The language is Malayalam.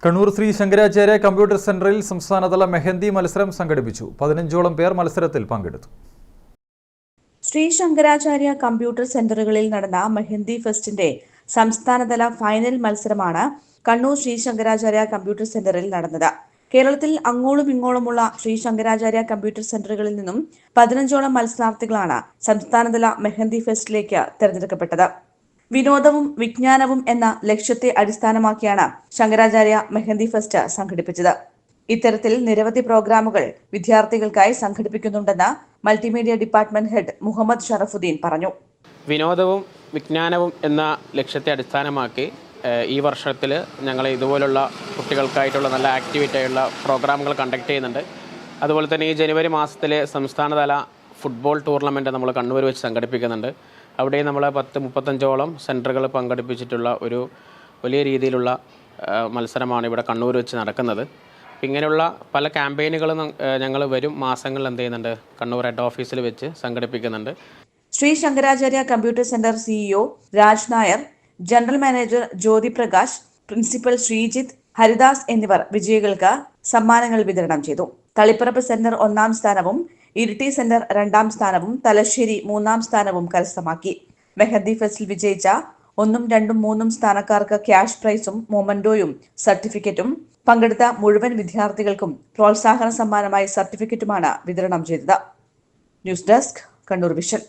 കണ്ണൂർ ശ്രീ ശങ്കരാചാര്യ കമ്പ്യൂട്ടർ സെന്ററിൽ സംസ്ഥാനതല മെഹന്തി മത്സരം സംഘടിപ്പിച്ചു. 15ഓളം പേർ മത്സരത്തിൽ പങ്കെടുത്തു. ശ്രീ ശങ്കരാചാര്യ കമ്പ്യൂട്ടർ സെന്ററുകളിൽ നടന്ന മെഹന്തി ഫെസ്റ്റിന്റെ സംസ്ഥാനതല ഫൈനൽ മത്സരമാണ് കണ്ണൂർ ശ്രീ ശങ്കരാചാര്യ കമ്പ്യൂട്ടർ സെന്ററിൽ നടന്നത്. കേരളത്തിൽ അങ്ങോളം ഇങ്ങോളമുള്ള ശ്രീ ശങ്കരാചാര്യ കമ്പ്യൂട്ടർ സെന്ററുകളിൽ നിന്നും 15ഓളം മത്സരാർത്ഥികളാണ് സംസ്ഥാനതല മെഹന്തി ഫെസ്റ്റിലേക്ക് തെരഞ്ഞെടുക്കപ്പെട്ടത്. വിനോദവും വിജ്ഞാനവും എന്ന ലക്ഷ്യത്തെ അടിസ്ഥാനമാക്കിയാണ് ശങ്കരാചാര്യ മെഹന്തി ഫെസ്റ്റ് സംഘടിപ്പിച്ചത്. ഇത്തരത്തിൽ നിരവധി പ്രോഗ്രാമുകൾ വിദ്യാർത്ഥികൾക്കായി സംഘടിപ്പിക്കുന്നുണ്ടെന്ന് multimedia department head Muhammad Sharafuddin പറഞ്ഞു. വിനോദവും വിജ്ഞാനവും എന്ന ലക്ഷ്യത്തെ അടിസ്ഥാനമാക്കി ഈ വർഷത്തിൽ ഞങ്ങൾ ഇതുപോലുള്ള കുട്ടികൾക്കായിട്ടുള്ള നല്ല ആക്ടിവിറ്റി ആയുള്ള പ്രോഗ്രാമുകൾ കണ്ടക്ട് ചെയ്യുന്നുണ്ട്. അതുപോലെ തന്നെ ഈ ജനുവരി മാസത്തിലെ സംസ്ഥാനതല ഫുട്ബോൾ ടൂർണമെൻറ്റ് നമ്മൾ കണ്ണൂർ വെച്ച് സംഘടിപ്പിക്കുന്നുണ്ട്. അവിടെ നമ്മൾ 35ഓളം സെൻറ്ററുകൾ പങ്കെടുപ്പിച്ചിട്ടുള്ള ഒരു വലിയ രീതിയിലുള്ള മത്സരമാണ് ഇവിടെ കണ്ണൂർ വെച്ച് നടക്കുന്നത്. ഇങ്ങനെയുള്ള പല ക്യാമ്പയിനുകളും ഞങ്ങൾ വരും മാസങ്ങളിൽ എന്ത് ചെയ്യുന്നുണ്ട്, കണ്ണൂർ ഹെഡ് ഓഫീസിൽ വെച്ച് സംഘടിപ്പിക്കുന്നുണ്ട്. Shri Shankaracharya computer centre CEO Raj Nair, general manager Jyoti Prakash, principal Sreejith, Haridas എന്നിവർ വിജയികൾക്ക് സമ്മാനങ്ങൾ വിതരണം ചെയ്തു. തളിപ്പറമ്പ് സെന്റർ 1ാം സ്ഥാനവും ഇരിട്ടി സെന്റർ 2ാം സ്ഥാനവും തലശ്ശേരി 3ാം സ്ഥാനവും കരസ്ഥമാക്കി. മെഹന്തി ഫെസ്റ്റിൽ വിജയിച്ച 1, 2, 3 സ്ഥാനക്കാർക്ക് ക്യാഷ് പ്രൈസും മൊമന്റോയും സർട്ടിഫിക്കറ്റും പങ്കെടുത്ത മുഴുവൻ വിദ്യാർത്ഥികൾക്കും പ്രോത്സാഹന സമ്മാനമായി സർട്ടിഫിക്കറ്റുമാണ് വിതരണം ചെയ്തത്. News desk, Kannur vision.